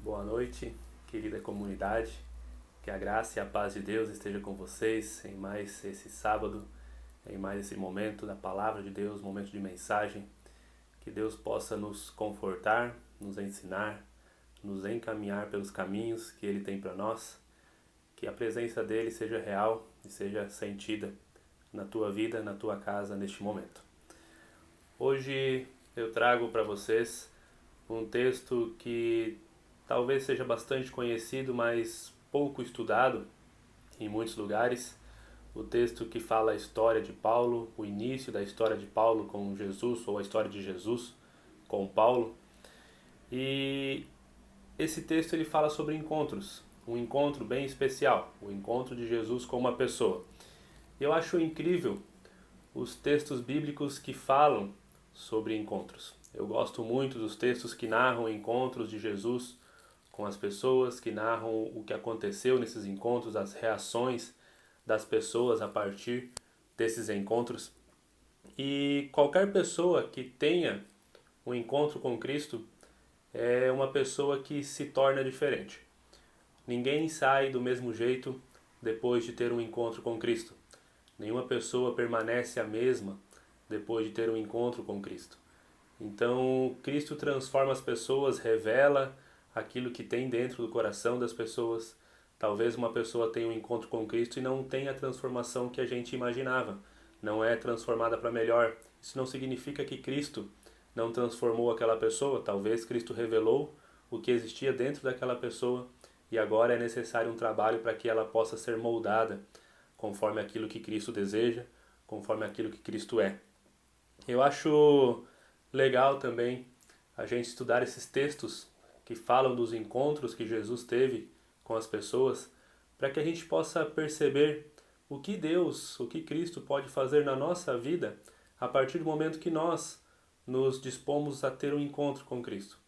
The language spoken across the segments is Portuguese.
Boa noite, querida comunidade. Que a graça e a paz de Deus esteja com vocês em mais esse sábado, em mais esse momento da palavra de Deus, momento de mensagem. Que Deus possa nos confortar, nos ensinar, nos encaminhar pelos caminhos que Ele tem para nós. Que a presença dEle seja real e seja sentida na tua vida, na tua casa, neste momento. Hoje eu trago para vocês um texto que talvez seja bastante conhecido, mas pouco estudado em muitos lugares. O texto que fala a história de Paulo, o início da história de Paulo com Jesus, ou a história de Jesus com Paulo. E esse texto ele fala sobre encontros, um encontro bem especial, o encontro de Jesus com uma pessoa. Eu acho incrível os textos bíblicos que falam sobre encontros. Eu gosto muito dos textos que narram encontros de Jesus com as pessoas, que narram o que aconteceu nesses encontros, as reações das pessoas a partir desses encontros. E qualquer pessoa que tenha um encontro com Cristo é uma pessoa que se torna diferente. Ninguém sai do mesmo jeito depois de ter um encontro com Cristo. Nenhuma pessoa permanece a mesma depois de ter um encontro com Cristo. Então, Cristo transforma as pessoas, revela aquilo que tem dentro do coração das pessoas. Talvez uma pessoa tenha um encontro com Cristo e não tenha a transformação que a gente imaginava. Não é transformada para melhor. Isso não significa que Cristo não transformou aquela pessoa. Talvez Cristo revelou o que existia dentro daquela pessoa e agora é necessário um trabalho para que ela possa ser moldada conforme aquilo que Cristo deseja, conforme aquilo que Cristo é. Eu acho legal também a gente estudar esses textos que falam dos encontros que Jesus teve com as pessoas, para que a gente possa perceber o que Deus, o que Cristo pode fazer na nossa vida a partir do momento que nós nos dispomos a ter um encontro com Cristo.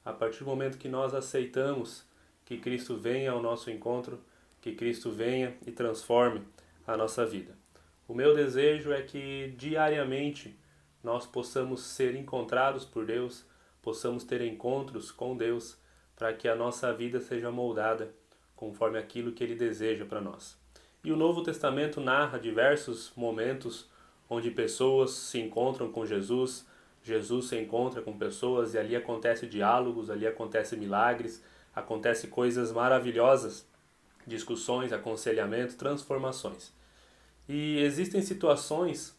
A partir do momento que nós aceitamos que Cristo venha ao nosso encontro, que Cristo venha e transforme a nossa vida. O meu desejo é que diariamente nós possamos ser encontrados por Deus, possamos ter encontros com Deus, para que a nossa vida seja moldada conforme aquilo que Ele deseja para nós. E o Novo Testamento narra diversos momentos onde pessoas se encontram com Jesus, Jesus se encontra com pessoas e ali acontece diálogos, ali acontece milagres, acontece coisas maravilhosas, discussões, aconselhamento, transformações. E existem situações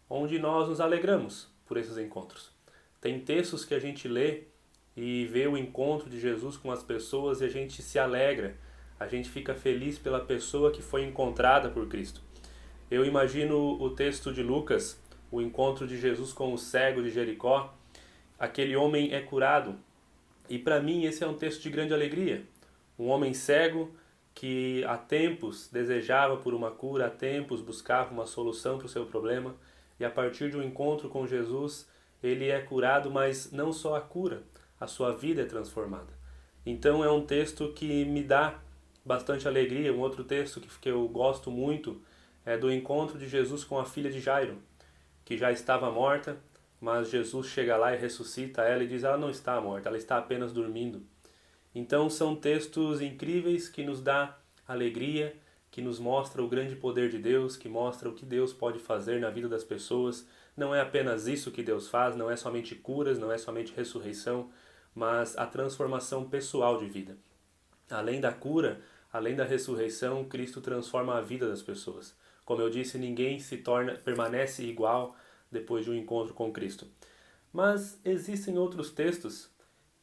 onde nós nos alegramos por esses encontros. Tem textos que a gente lê e vê o encontro de Jesus com as pessoas e a gente se alegra, a gente fica feliz pela pessoa que foi encontrada por Cristo. Eu imagino o texto de Lucas, o encontro de Jesus com o cego de Jericó. Aquele homem é curado e para mim esse é um texto de grande alegria. Um homem cego que há tempos desejava por uma cura, há tempos buscava uma solução para o seu problema e a partir de um encontro com Jesus ele é curado, mas não só a cura, a sua vida é transformada. Então é um texto que me dá bastante alegria. Um outro texto que eu gosto muito é do encontro de Jesus com a filha de Jairo, que já estava morta, mas Jesus chega lá e ressuscita ela e diz: ela não está morta, ela está apenas dormindo. Então são textos incríveis que nos dá alegria, que nos mostra o grande poder de Deus, que mostra o que Deus pode fazer na vida das pessoas. Não é apenas isso que Deus faz, não é somente curas, não é somente ressurreição, mas a transformação pessoal de vida. Além da cura, além da ressurreição, Cristo transforma a vida das pessoas. Como eu disse, ninguém permanece igual depois de um encontro com Cristo. Mas existem outros textos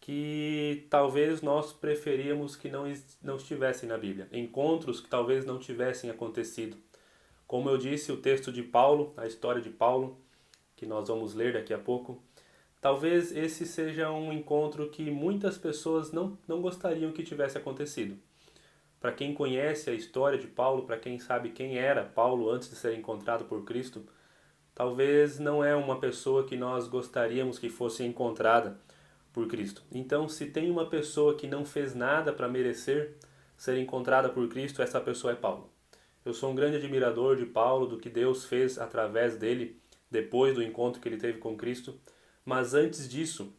que talvez nós preferíamos que não estivessem na Bíblia. Encontros que talvez não tivessem acontecido. Como eu disse, o texto de Paulo, a história de Paulo, que nós vamos ler daqui a pouco, talvez esse seja um encontro que muitas pessoas não gostariam que tivesse acontecido. Para quem conhece a história de Paulo, para quem sabe quem era Paulo antes de ser encontrado por Cristo, talvez não é uma pessoa que nós gostaríamos que fosse encontrada por Cristo. Então, se tem uma pessoa que não fez nada para merecer ser encontrada por Cristo, essa pessoa é Paulo. Eu sou um grande admirador de Paulo, do que Deus fez através dele depois do encontro que ele teve com Cristo, mas antes disso,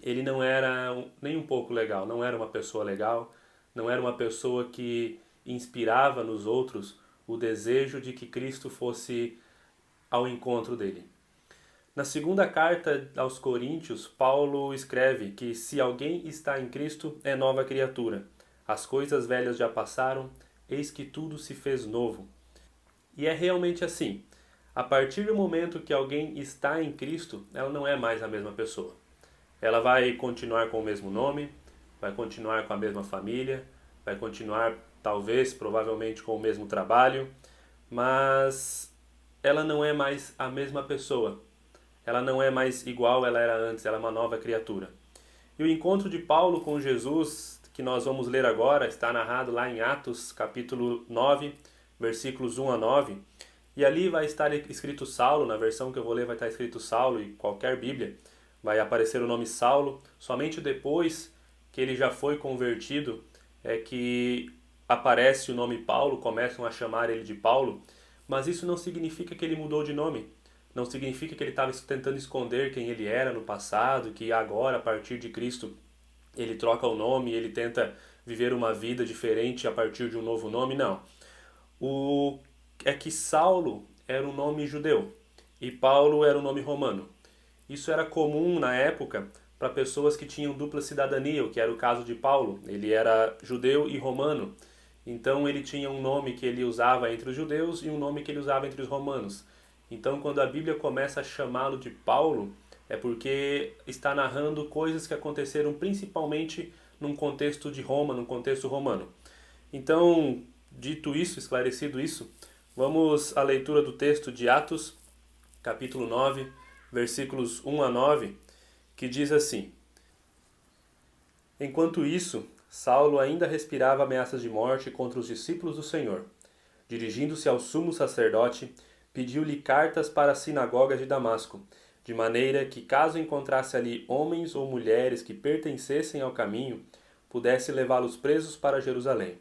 ele não era nem um pouco legal, não era uma pessoa legal, não era uma pessoa que inspirava nos outros o desejo de que Cristo fosse ao encontro dele. Na segunda carta aos Coríntios, Paulo escreve que se alguém está em Cristo, é nova criatura. As coisas velhas já passaram, eis que tudo se fez novo. E é realmente assim. A partir do momento que alguém está em Cristo, ela não é mais a mesma pessoa. Ela vai continuar com o mesmo nome, vai continuar com a mesma família, vai continuar, talvez, provavelmente, com o mesmo trabalho, mas ela não é mais a mesma pessoa. Ela não é mais igual ela era antes, ela é uma nova criatura. E o encontro de Paulo com Jesus, que nós vamos ler agora, está narrado lá em Atos, capítulo 9, versículos 1 a 9. E ali vai estar escrito Saulo, na versão que eu vou ler vai estar escrito Saulo, e qualquer Bíblia vai aparecer o nome Saulo. Somente depois que ele já foi convertido é que aparece o nome Paulo, começam a chamar ele de Paulo, mas isso não significa que ele mudou de nome. Não significa que ele estava tentando esconder quem ele era no passado, que agora, a partir de Cristo, ele troca o nome, ele tenta viver uma vida diferente a partir de um novo nome. Não. O é que Saulo era um nome judeu e Paulo era um nome romano. Isso era comum na época para pessoas que tinham dupla cidadania, o que era o caso de Paulo. Ele era judeu e romano. Então ele tinha um nome que ele usava entre os judeus e um nome que ele usava entre os romanos. Então quando a Bíblia começa a chamá-lo de Paulo, é porque está narrando coisas que aconteceram principalmente num contexto de Roma, num contexto romano. Então, dito isso, esclarecido isso, vamos à leitura do texto de Atos, capítulo 9, versículos 1 a 9, que diz assim: Enquanto isso, Saulo ainda respirava ameaças de morte contra os discípulos do Senhor. Dirigindo-se ao sumo sacerdote, pediu-lhe cartas para as sinagogas de Damasco, de maneira que, caso encontrasse ali homens ou mulheres que pertencessem ao caminho, pudesse levá-los presos para Jerusalém.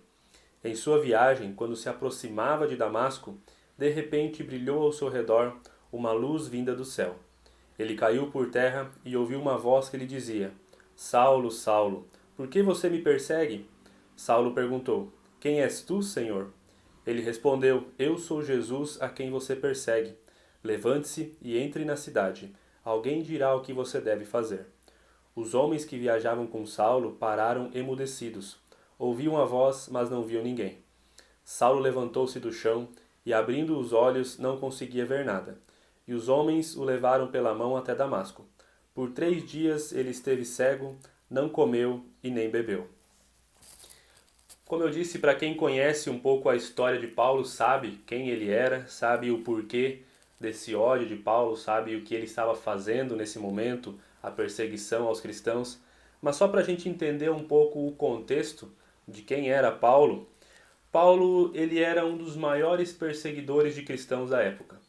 Em sua viagem, quando se aproximava de Damasco, de repente brilhou ao seu redor uma luz vinda do céu. Ele caiu por terra e ouviu uma voz que lhe dizia: Saulo, Saulo, por que você me persegue? Saulo perguntou: Quem és tu, Senhor? Ele respondeu: Eu sou Jesus a quem você persegue. Levante-se e entre na cidade. Alguém dirá o que você deve fazer. Os homens que viajavam com Saulo pararam emudecidos. Ouviam a voz, mas não viam ninguém. Saulo levantou-se do chão e, abrindo os olhos, não conseguia ver nada. E os homens o levaram pela mão até Damasco. Por 3 dias ele esteve cego, não comeu e nem bebeu. Como eu disse, para quem conhece um pouco a história de Paulo, sabe quem ele era, sabe o porquê desse ódio de Paulo, sabe o que ele estava fazendo nesse momento, a perseguição aos cristãos. Mas só para a gente entender um pouco o contexto de quem era Paulo, Paulo ele era um dos maiores perseguidores de cristãos da época.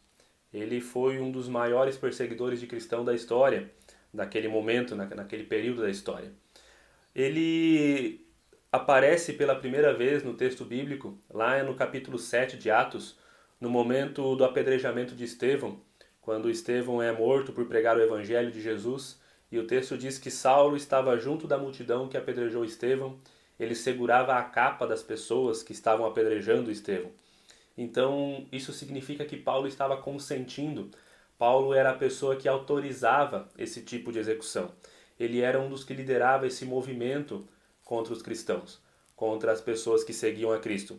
Ele foi um dos maiores perseguidores de cristãos da história, daquele momento, naquele período da história. Ele aparece pela primeira vez no texto bíblico, lá no capítulo 7 de Atos, no momento do apedrejamento de Estevão, quando Estevão é morto por pregar o evangelho de Jesus, e o texto diz que Saulo estava junto da multidão que apedrejou Estevão, ele segurava a capa das pessoas que estavam apedrejando Estevão. Então, isso significa que Paulo estava consentindo. Paulo era a pessoa que autorizava esse tipo de execução. Ele era um dos que liderava esse movimento contra os cristãos, contra as pessoas que seguiam a Cristo.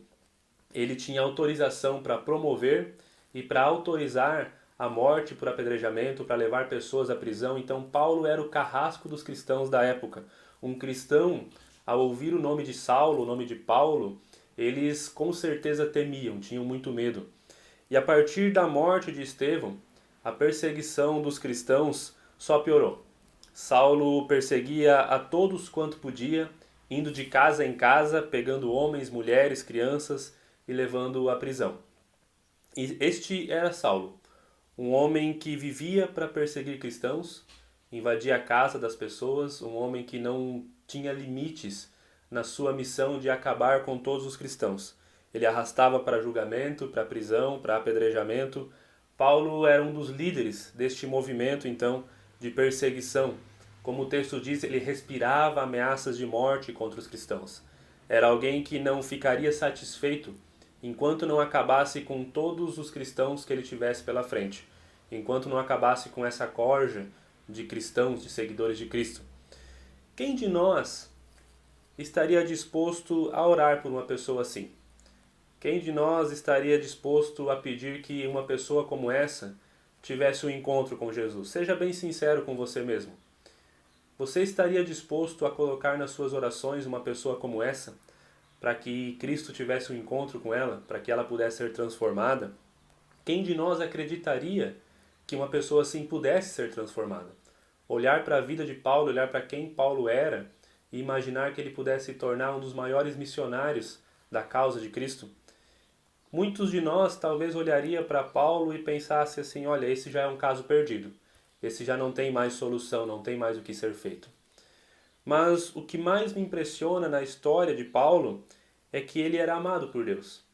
Ele tinha autorização para promover e para autorizar a morte por apedrejamento, para levar pessoas à prisão. Então, Paulo era o carrasco dos cristãos da época. Um cristão, ao ouvir o nome de Saulo, o nome de Paulo, eles com certeza temiam, tinham muito medo. E a partir da morte de Estevão, a perseguição dos cristãos só piorou. Saulo perseguia a todos quanto podia, indo de casa em casa, pegando homens, mulheres, crianças e levando-o à prisão. E este era Saulo, um homem que vivia para perseguir cristãos, invadia a casa das pessoas, um homem que não tinha limites na sua missão de acabar com todos os cristãos. Ele arrastava para julgamento, para prisão, para apedrejamento. Paulo era um dos líderes deste movimento, então, de perseguição Como o texto diz, ele respirava ameaças de morte contra os cristãos. Era alguém que não ficaria satisfeito enquanto não acabasse com todos os cristãos que ele tivesse pela frente, enquanto não acabasse com essa corja de cristãos, de seguidores de Cristo. Quem de nós estaria disposto a orar por uma pessoa assim? Quem de nós estaria disposto a pedir que uma pessoa como essa tivesse um encontro com Jesus? Seja bem sincero com você mesmo. Você estaria disposto a colocar nas suas orações uma pessoa como essa, para que Cristo tivesse um encontro com ela, para que ela pudesse ser transformada? Quem de nós acreditaria que uma pessoa assim pudesse ser transformada? Olhar para a vida de Paulo, olhar para quem Paulo era e imaginar que ele pudesse se tornar um dos maiores missionários da causa de Cristo? Muitos de nós talvez olharia para Paulo e pensasse assim, olha, esse já é um caso perdido. Esse já não tem mais solução, não tem mais o que ser feito. Mas o que mais me impressiona na história de Paulo é que ele era amado por Deus.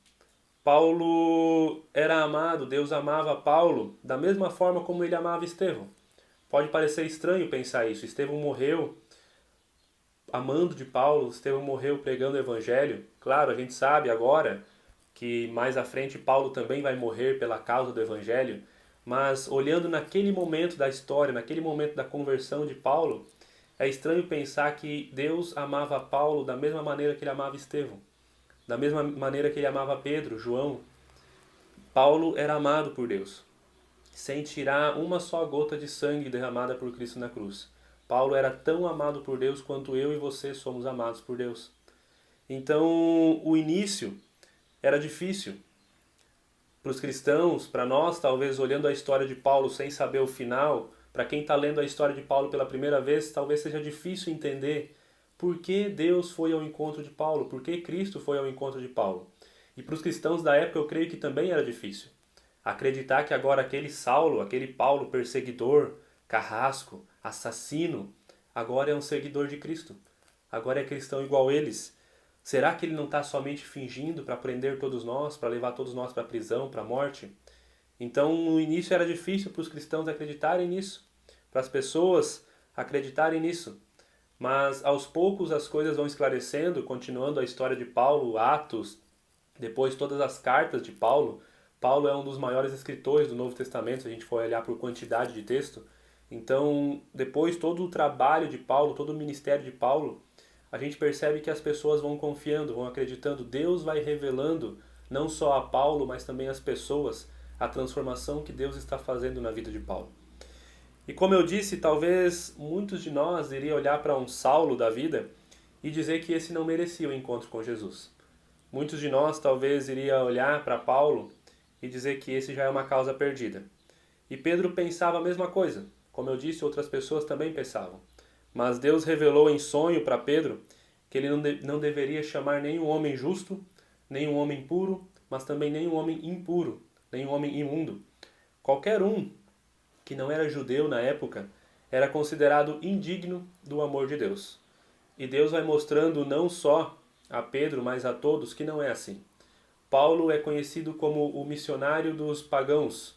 Paulo era amado, Deus amava Paulo da mesma forma como ele amava Estevão. Pode parecer estranho pensar isso. Estevão morreu amando de Paulo, Estevão morreu pregando o evangelho. Claro, a gente sabe agora que mais à frente Paulo também vai morrer pela causa do evangelho, mas olhando naquele momento da história, naquele momento da conversão de Paulo, é estranho pensar que Deus amava Paulo da mesma maneira que ele amava Estevão, da mesma maneira que ele amava Pedro, João. Paulo era amado por Deus, sem tirar uma só gota de sangue derramada por Cristo na cruz. Paulo era tão amado por Deus quanto eu e você somos amados por Deus. Então, o início era difícil para os cristãos, para nós, talvez olhando a história de Paulo sem saber o final. Para quem está lendo a história de Paulo pela primeira vez, talvez seja difícil entender por que Deus foi ao encontro de Paulo, por que Cristo foi ao encontro de Paulo. E para os cristãos da época eu creio que também era difícil acreditar que agora aquele Saulo, aquele Paulo perseguidor, carrasco, assassino, agora é um seguidor de Cristo. Agora é cristão igual eles. Será que ele não está somente fingindo para prender todos nós, para levar todos nós para a prisão, para a morte? Então, no início era difícil para os cristãos acreditarem nisso, para as pessoas acreditarem nisso. Mas aos poucos as coisas vão esclarecendo, continuando a história de Paulo, Atos, depois todas as cartas de Paulo. Paulo é um dos maiores escritores do Novo Testamento, se a gente for olhar por quantidade de texto. Então, depois todo o trabalho de Paulo, todo o ministério de Paulo, a gente percebe que as pessoas vão confiando, vão acreditando. Deus vai revelando, não só a Paulo, mas também às pessoas, a transformação que Deus está fazendo na vida de Paulo. E como eu disse, talvez muitos de nós iriam olhar para um Saulo da vida e dizer que esse não merecia o encontro com Jesus. Muitos de nós talvez iriam olhar para Paulo e dizer que esse já é uma causa perdida. E Pedro pensava a mesma coisa. Como eu disse, outras pessoas também pensavam. Mas Deus revelou em sonho para Pedro que ele não deveria chamar nenhum homem justo, nenhum homem puro, mas também nenhum homem impuro, nenhum homem imundo. Qualquer um que não era judeu na época era considerado indigno do amor de Deus. E Deus vai mostrando não só a Pedro, mas a todos que não é assim. Paulo é conhecido como o missionário dos pagãos,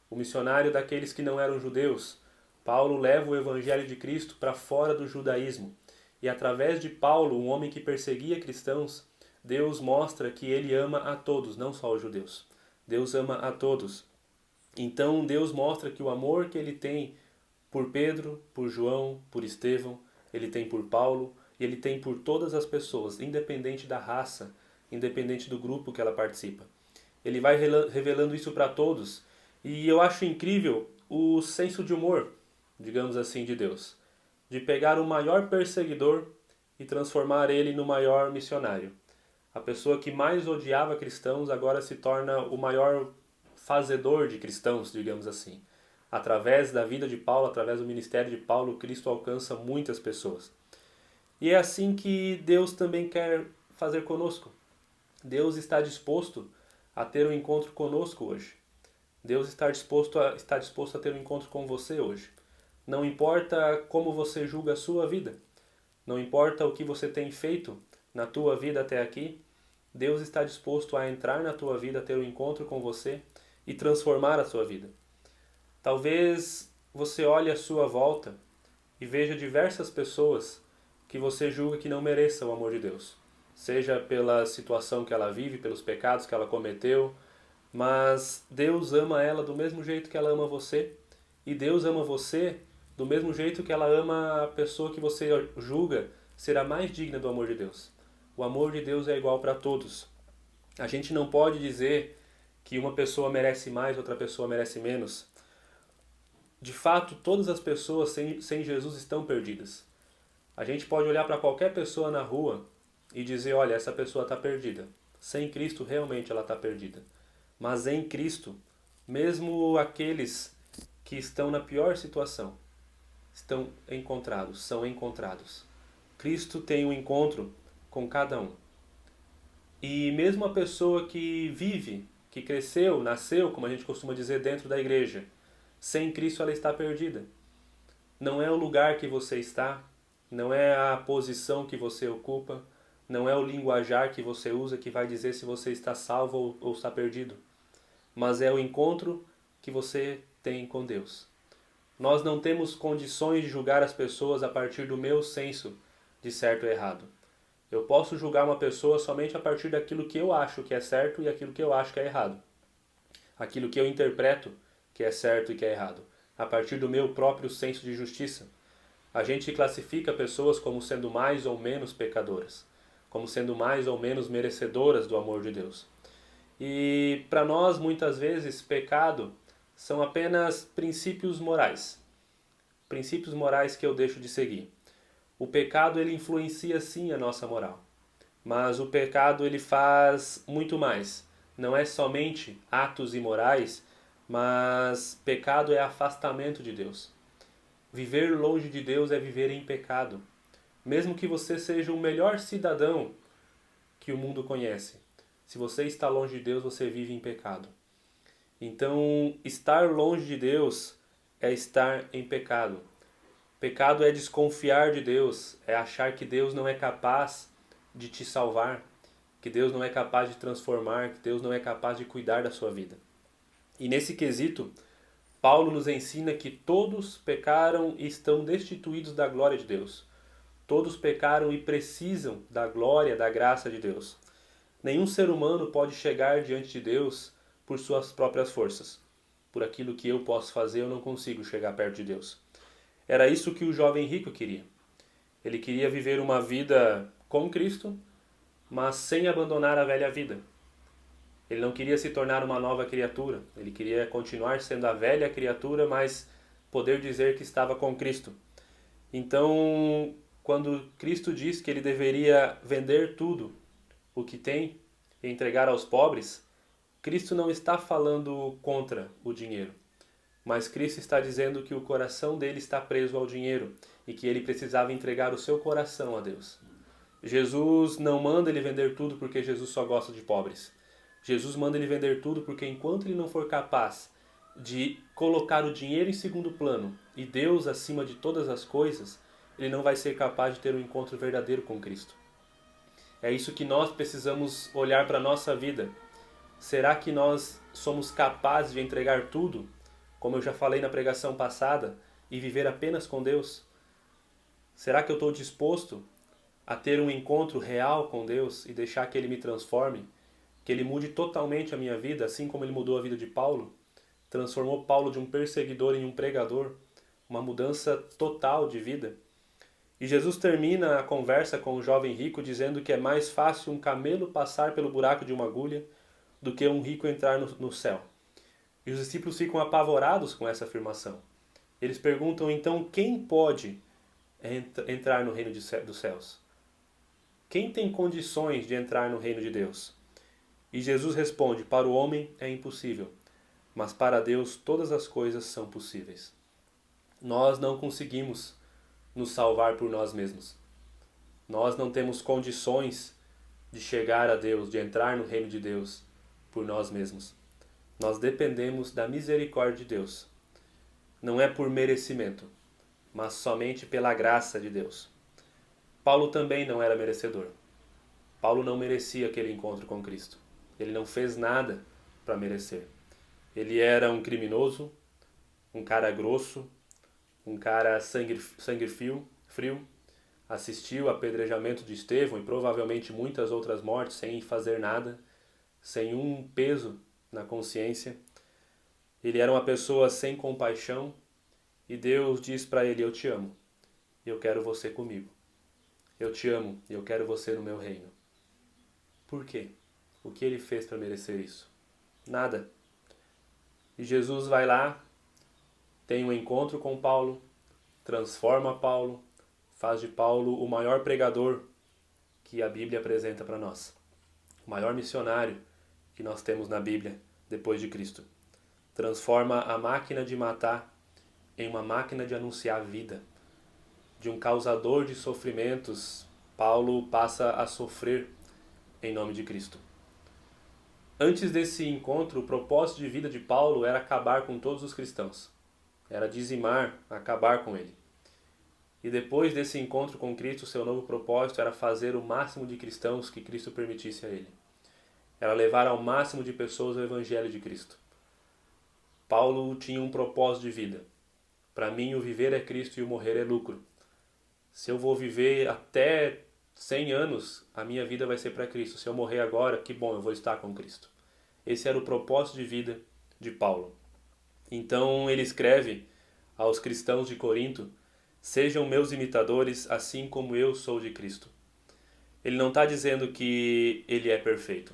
o missionário daqueles que não eram judeus. Paulo leva o evangelho de Cristo para fora do judaísmo. E através de Paulo, um homem que perseguia cristãos, Deus mostra que ele ama a todos, não só os judeus. Deus ama a todos. Então Deus mostra que o amor que ele tem por Pedro, por João, por Estevão, ele tem por Paulo e ele tem por todas as pessoas, independente da raça, independente do grupo que ela participa. Ele vai revelando isso para todos. E eu acho incrível o senso de humor, digamos assim, de Deus. De pegar o maior perseguidor e transformar ele no maior missionário. A pessoa que mais odiava cristãos agora se torna o maior fazedor de cristãos, digamos assim. Através da vida de Paulo, através do ministério de Paulo, Cristo alcança muitas pessoas. E é assim que Deus também quer fazer conosco. Deus está disposto a ter um encontro conosco hoje. Deus está disposto a ter um encontro com você hoje. Não importa como você julga a sua vida, não importa o que você tem feito na tua vida até aqui, Deus está disposto a entrar na tua vida, ter um encontro com você e transformar a sua vida. Talvez você olhe à sua volta e veja diversas pessoas que você julga que não mereçam o amor de Deus. Seja pela situação que ela vive, pelos pecados que ela cometeu, mas Deus ama ela do mesmo jeito que ela ama você, e Deus ama você do mesmo jeito que ela ama a pessoa que você julga ser a mais digna do amor de Deus. O amor de Deus é igual para todos. A gente não pode dizer que uma pessoa merece mais, outra pessoa merece menos. De fato, todas as pessoas sem Jesus estão perdidas. A gente pode olhar para qualquer pessoa na rua e dizer, olha, essa pessoa está perdida. Sem Cristo, realmente ela está perdida. Mas em Cristo, mesmo aqueles que estão na pior situação, são encontrados. Cristo tem um encontro com cada um. E mesmo a pessoa que vive, que cresceu, nasceu, como a gente costuma dizer, dentro da igreja, sem Cristo ela está perdida. Não é o lugar que você está, não é a posição que você ocupa, não é o linguajar que você usa que vai dizer se você está salvo ou está perdido. Mas é o encontro que você tem com Deus. Nós não temos condições de julgar as pessoas a partir do meu senso de certo e errado. Eu posso julgar uma pessoa somente a partir daquilo que eu acho que é certo e aquilo que eu acho que é errado. Aquilo que eu interpreto que é certo e que é errado. A partir do meu próprio senso de justiça. A gente classifica pessoas como sendo mais ou menos pecadoras, como sendo mais ou menos merecedoras do amor de Deus. E para nós, muitas vezes, pecado são apenas princípios morais. Princípios morais que eu deixo de seguir. O pecado ele influencia sim a nossa moral. Mas o pecado ele faz muito mais. Não é somente atos imorais, mas pecado é afastamento de Deus. Viver longe de Deus é viver em pecado. Mesmo que você seja o melhor cidadão que o mundo conhece, se você está longe de Deus, você vive em pecado. Então, estar longe de Deus é estar em pecado. Pecado é desconfiar de Deus, é achar que Deus não é capaz de te salvar, que Deus não é capaz de transformar, que Deus não é capaz de cuidar da sua vida. E nesse quesito, Paulo nos ensina que todos pecaram e estão destituídos da glória de Deus. Todos pecaram e precisam da glória, da graça de Deus. Nenhum ser humano pode chegar diante de Deus por suas próprias forças. Por aquilo que eu posso fazer, eu não consigo chegar perto de Deus. Era isso que o jovem rico queria. Ele queria viver uma vida com Cristo, mas sem abandonar a velha vida. Ele não queria se tornar uma nova criatura. Ele queria continuar sendo a velha criatura, mas poder dizer que estava com Cristo. Então, quando Cristo diz que ele deveria vender tudo o que tem e entregar aos pobres, Cristo não está falando contra o dinheiro. Mas Cristo está dizendo que o coração dele está preso ao dinheiro e que ele precisava entregar o seu coração a Deus. Jesus não manda ele vender tudo porque Jesus só gosta de pobres. Jesus manda ele vender tudo porque enquanto ele não for capaz de colocar o dinheiro em segundo plano e Deus acima de todas as coisas, ele não vai ser capaz de ter um encontro verdadeiro com Cristo. É isso que nós precisamos olhar para a nossa vida. Será que nós somos capazes de entregar tudo, como eu já falei na pregação passada, e viver apenas com Deus? Será que eu estou disposto a ter um encontro real com Deus e deixar que Ele me transforme? Que Ele mude totalmente a minha vida, assim como Ele mudou a vida de Paulo? Transformou Paulo de um perseguidor em um pregador, uma mudança total de vida. E Jesus termina a conversa com o jovem rico dizendo que é mais fácil um camelo passar pelo buraco de uma agulha do que um rico entrar no céu. E os discípulos ficam apavorados com essa afirmação. Eles perguntam então quem pode entrar no reino dos céus? Quem tem condições de entrar no reino de Deus? E Jesus responde, para o homem é impossível, mas para Deus todas as coisas são possíveis. Nós não conseguimos nos salvar por nós mesmos. Nós não temos condições de chegar a Deus, de entrar no reino de Deus por nós mesmos. Nós dependemos da misericórdia de Deus. Não é por merecimento, mas somente pela graça de Deus. Paulo também não era merecedor. Paulo não merecia aquele encontro com Cristo. Ele não fez nada para merecer. Ele era um criminoso, um cara grosso, um cara sangue frio, assistiu ao apedrejamento de Estevão e provavelmente muitas outras mortes sem fazer nada, sem um peso na consciência. Ele era uma pessoa sem compaixão e Deus diz para ele: eu te amo, eu quero você comigo. Eu te amo e eu quero você no meu reino. Por quê? O que ele fez para merecer isso? Nada. E Jesus vai lá, tem um encontro com Paulo, transforma Paulo, faz de Paulo o maior pregador que a Bíblia apresenta para nós. O maior missionário que nós temos na Bíblia depois de Cristo. Transforma a máquina de matar em uma máquina de anunciar a vida. De um causador de sofrimentos, Paulo passa a sofrer em nome de Cristo. Antes desse encontro, o propósito de vida de Paulo era acabar com todos os cristãos. Era dizimar, acabar com ele. E depois desse encontro com Cristo, seu novo propósito era fazer o máximo de cristãos que Cristo permitisse a ele. Era levar ao máximo de pessoas o Evangelho de Cristo. Paulo tinha um propósito de vida. Para mim, o viver é Cristo e o morrer é lucro. Se eu vou viver até 100 anos, a minha vida vai ser para Cristo. Se eu morrer agora, que bom, eu vou estar com Cristo. Esse era o propósito de vida de Paulo. Então ele escreve aos cristãos de Corinto: sejam meus imitadores, assim como eu sou de Cristo. Ele não está dizendo que ele é perfeito.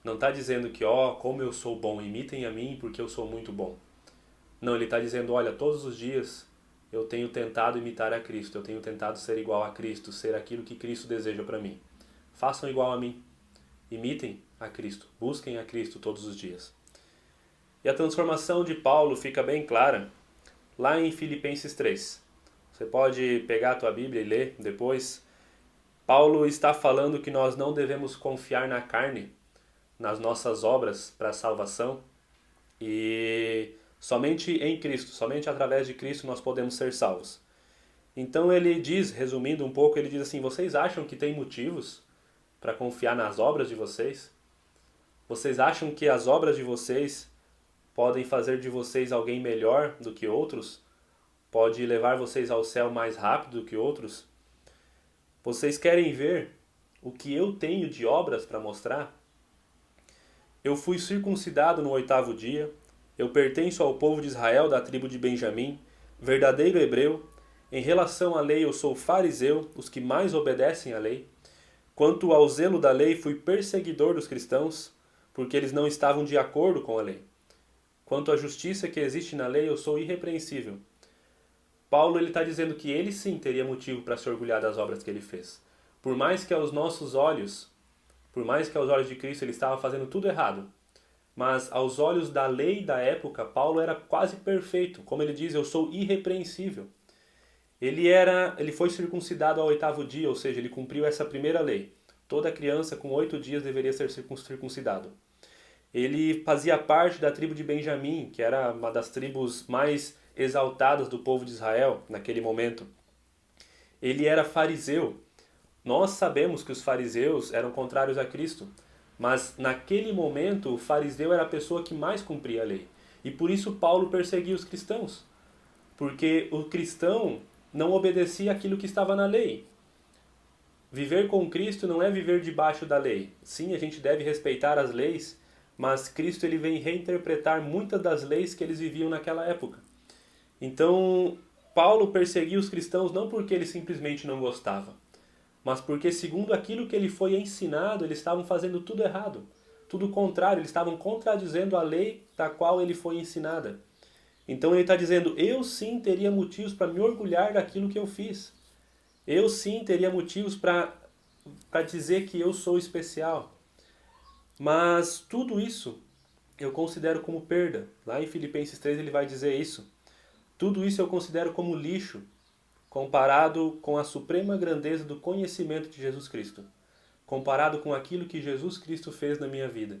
Não está dizendo que, como eu sou bom, imitem a mim porque eu sou muito bom. Não, ele está dizendo, olha, todos os dias eu tenho tentado imitar a Cristo, eu tenho tentado ser igual a Cristo, ser aquilo que Cristo deseja para mim. Façam igual a mim. Imitem a Cristo, busquem a Cristo todos os dias. E a transformação de Paulo fica bem clara lá em Filipenses 3. Você pode pegar a tua Bíblia e ler depois. Paulo está falando que nós não devemos confiar na carne, nas nossas obras para a salvação, e somente em Cristo, somente através de Cristo nós podemos ser salvos. Então ele diz, resumindo um pouco, ele diz assim: vocês acham que tem motivos para confiar nas obras de vocês? Vocês acham que as obras de vocês podem fazer de vocês alguém melhor do que outros? Pode levar vocês ao céu mais rápido do que outros? Vocês querem ver o que eu tenho de obras para mostrar? Eu fui circuncidado no 8º dia, eu pertenço ao povo de Israel da tribo de Benjamim, verdadeiro hebreu. Em relação à lei eu sou fariseu, os que mais obedecem à lei. Quanto ao zelo da lei, fui perseguidor dos cristãos, porque eles não estavam de acordo com a lei. Quanto à justiça que existe na lei, eu sou irrepreensível. Paulo está dizendo que ele sim teria motivo para se orgulhar das obras que ele fez. Por mais que aos nossos olhos, por mais que aos olhos de Cristo ele estava fazendo tudo errado, mas aos olhos da lei da época, Paulo era quase perfeito. Como ele diz, eu sou irrepreensível. Ele foi circuncidado ao 8º dia, ou seja, ele cumpriu essa primeira lei. Toda criança com 8 dias deveria ser circuncidado. Ele fazia parte da tribo de Benjamim, que era uma das tribos mais exaltadas do povo de Israel naquele momento. Ele era fariseu. Nós sabemos que os fariseus eram contrários a Cristo, mas naquele momento o fariseu era a pessoa que mais cumpria a lei. E por isso Paulo perseguia os cristãos, porque o cristão não obedecia aquilo que estava na lei. Viver com Cristo não é viver debaixo da lei. Sim, a gente deve respeitar as leis, mas Cristo ele vem reinterpretar muitas das leis que eles viviam naquela época. Então, Paulo perseguia os cristãos não porque ele simplesmente não gostava, mas porque, segundo aquilo que ele foi ensinado, eles estavam fazendo tudo errado. Tudo contrário, eles estavam contradizendo a lei da qual ele foi ensinada. Então ele está dizendo, eu sim teria motivos para me orgulhar daquilo que eu fiz. Eu sim teria motivos para dizer que eu sou especial. Mas tudo isso eu considero como perda. Lá em Filipenses 3 ele vai dizer isso. Tudo isso eu considero como lixo, comparado com a suprema grandeza do conhecimento de Jesus Cristo. Comparado com aquilo que Jesus Cristo fez na minha vida.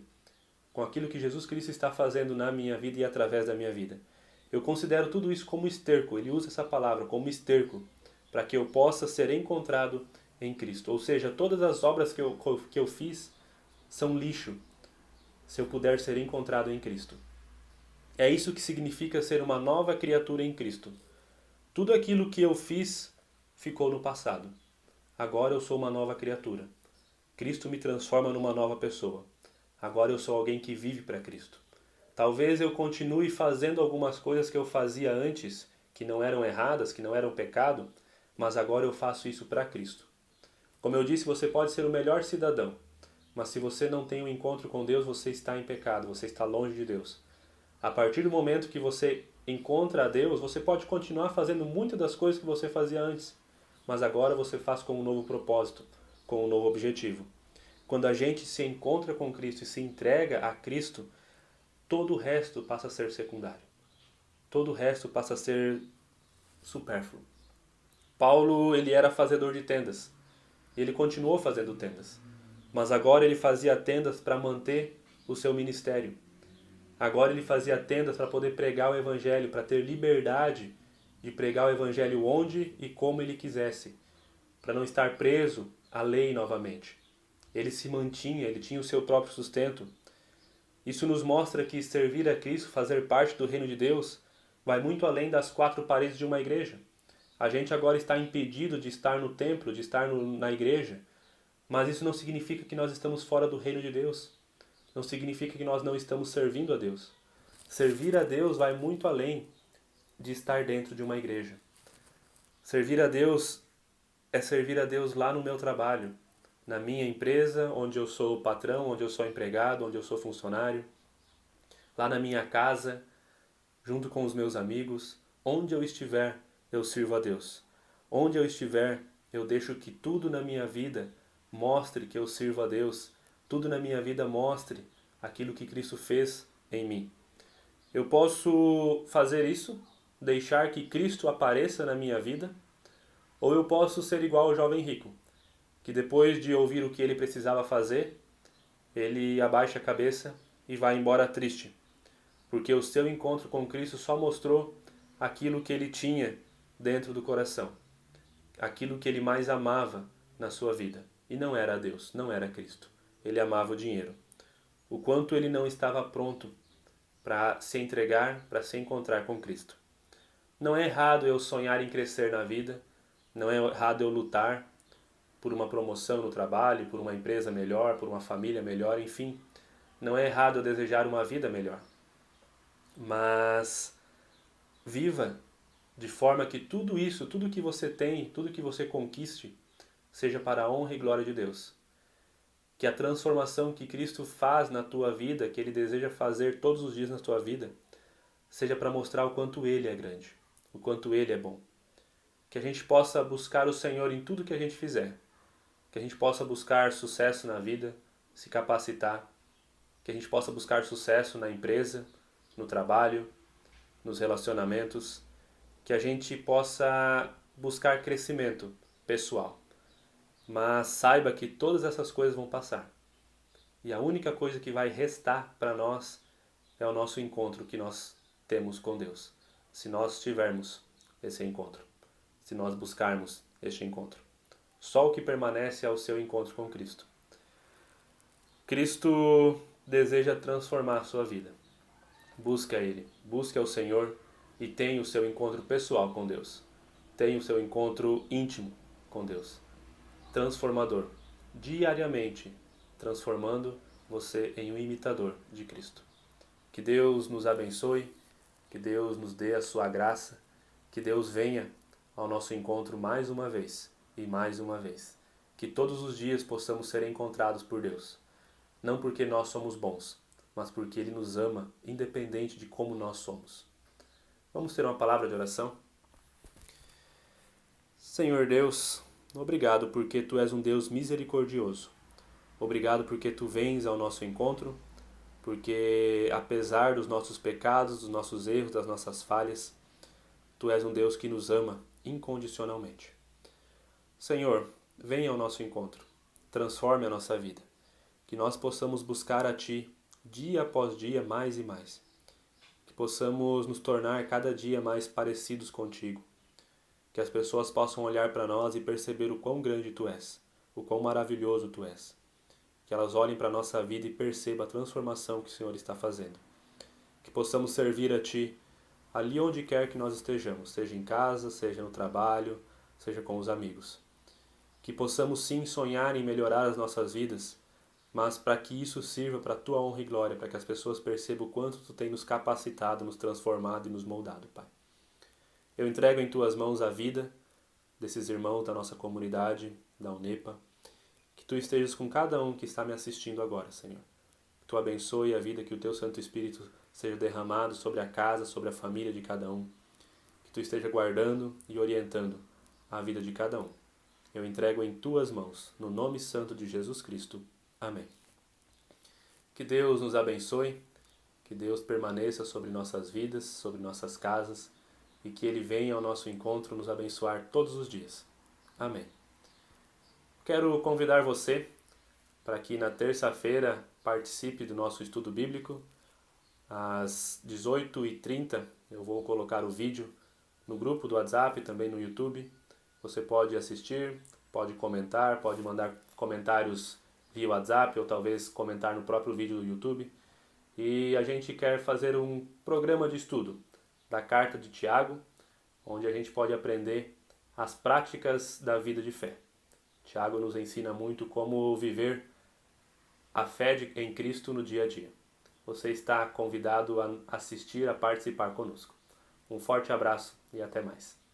Com aquilo que Jesus Cristo está fazendo na minha vida e através da minha vida. Eu considero tudo isso como esterco. Ele usa essa palavra como esterco, para que eu possa ser encontrado em Cristo. Ou seja, todas as obras que eu fiz são lixo, se eu puder ser encontrado em Cristo. É isso que significa ser uma nova criatura em Cristo. Tudo aquilo que eu fiz ficou no passado. Agora eu sou uma nova criatura. Cristo me transforma numa nova pessoa. Agora eu sou alguém que vive para Cristo. Talvez eu continue fazendo algumas coisas que eu fazia antes, que não eram erradas, que não eram pecado, mas agora eu faço isso para Cristo. Como eu disse, você pode ser o melhor cidadão, mas se você não tem um encontro com Deus, você está em pecado, você está longe de Deus. A partir do momento que você encontra a Deus, você pode continuar fazendo muitas das coisas que você fazia antes, mas agora você faz com um novo propósito, com um novo objetivo. Quando a gente se encontra com Cristo e se entrega a Cristo, todo o resto passa a ser secundário. Todo o resto passa a ser supérfluo. Paulo, ele era fazedor de tendas. E ele continuou fazendo tendas. Mas agora ele fazia tendas para manter o seu ministério. Agora ele fazia tendas para poder pregar o evangelho, para ter liberdade de pregar o evangelho onde e como ele quisesse, para não estar preso à lei novamente. Ele se mantinha, ele tinha o seu próprio sustento. Isso nos mostra que servir a Cristo, fazer parte do reino de Deus, vai muito além das quatro paredes de uma igreja. A gente agora está impedido de estar no templo, de estar na igreja, mas isso não significa que nós estamos fora do reino de Deus. Não significa que nós não estamos servindo a Deus. Servir a Deus vai muito além de estar dentro de uma igreja. Servir a Deus é servir a Deus lá no meu trabalho, na minha empresa, onde eu sou patrão, onde eu sou empregado, onde eu sou funcionário, lá na minha casa, junto com os meus amigos, onde eu estiver, eu sirvo a Deus. Onde eu estiver, eu deixo que tudo na minha vida mostre que eu sirvo a Deus. Tudo na minha vida mostre aquilo que Cristo fez em mim. Eu posso fazer isso, deixar que Cristo apareça na minha vida, ou eu posso ser igual ao jovem rico, que depois de ouvir o que ele precisava fazer, ele abaixa a cabeça e vai embora triste, porque o seu encontro com Cristo só mostrou aquilo que ele tinha dentro do coração, aquilo que ele mais amava na sua vida. E não era Deus, não era Cristo. Ele amava o dinheiro. O quanto ele não estava pronto para se entregar, para se encontrar com Cristo. Não é errado eu sonhar em crescer na vida, não é errado eu lutar por uma promoção no trabalho, por uma empresa melhor, por uma família melhor, enfim. Não é errado eu desejar uma vida melhor. Mas viva de forma que tudo isso, tudo que você tem, tudo que você conquiste, seja para a honra e glória de Deus. Que a transformação que Cristo faz na tua vida, que Ele deseja fazer todos os dias na tua vida, seja para mostrar o quanto Ele é grande, o quanto Ele é bom. Que a gente possa buscar o Senhor em tudo que a gente fizer. Que a gente possa buscar sucesso na vida, se capacitar. Que a gente possa buscar sucesso na empresa, no trabalho, nos relacionamentos. Que a gente possa buscar crescimento pessoal. Mas saiba que todas essas coisas vão passar. E a única coisa que vai restar para nós é o nosso encontro que nós temos com Deus. Se nós tivermos esse encontro. Se nós buscarmos este encontro. Só o que permanece é o seu encontro com Cristo. Cristo deseja transformar a sua vida. Busque a Ele, busque ao Senhor e tenha o seu encontro pessoal com Deus. Tenha o seu encontro íntimo com Deus. Transformador, diariamente transformando você em um imitador de Cristo. Que Deus nos abençoe, que Deus nos dê a sua graça, que Deus venha ao nosso encontro mais uma vez e mais uma vez. Que todos os dias possamos ser encontrados por Deus. Não porque nós somos bons, mas porque Ele nos ama, independente de como nós somos. Vamos ter uma palavra de oração? Senhor Deus, obrigado porque Tu és um Deus misericordioso. Obrigado porque Tu vens ao nosso encontro, porque apesar dos nossos pecados, dos nossos erros, das nossas falhas, Tu és um Deus que nos ama incondicionalmente. Senhor, venha ao nosso encontro, transforme a nossa vida, que nós possamos buscar a Ti dia após dia mais e mais, que possamos nos tornar cada dia mais parecidos contigo, que as pessoas possam olhar para nós e perceber o quão grande Tu és, o quão maravilhoso Tu és, que elas olhem para a nossa vida e percebam a transformação que o Senhor está fazendo, que possamos servir a Ti ali onde quer que nós estejamos, seja em casa, seja no trabalho, seja com os amigos. Que possamos sim sonhar em melhorar as nossas vidas, mas para que isso sirva para a tua honra e glória, para que as pessoas percebam o quanto tu tem nos capacitado, nos transformado e nos moldado, Pai. Eu entrego em tuas mãos a vida desses irmãos da nossa comunidade, da UNEPA, que tu estejas com cada um que está me assistindo agora, Senhor. Que tu abençoe a vida, que o teu Santo Espírito seja derramado sobre a casa, sobre a família de cada um. Que tu esteja guardando e orientando a vida de cada um. Eu entrego em tuas mãos, no nome santo de Jesus Cristo. Amém. Que Deus nos abençoe, que Deus permaneça sobre nossas vidas, sobre nossas casas e que Ele venha ao nosso encontro nos abençoar todos os dias. Amém. Quero convidar você para que na terça-feira participe do nosso estudo bíblico. Às 18h30 eu vou colocar o vídeo no grupo do WhatsApp, também no YouTube. Você pode assistir, pode comentar, pode mandar comentários via WhatsApp ou talvez comentar no próprio vídeo do YouTube. E a gente quer fazer um programa de estudo da carta de Tiago, onde a gente pode aprender as práticas da vida de fé. Tiago nos ensina muito como viver a fé em Cristo no dia a dia. Você está convidado a assistir, a participar conosco. Um forte abraço e até mais.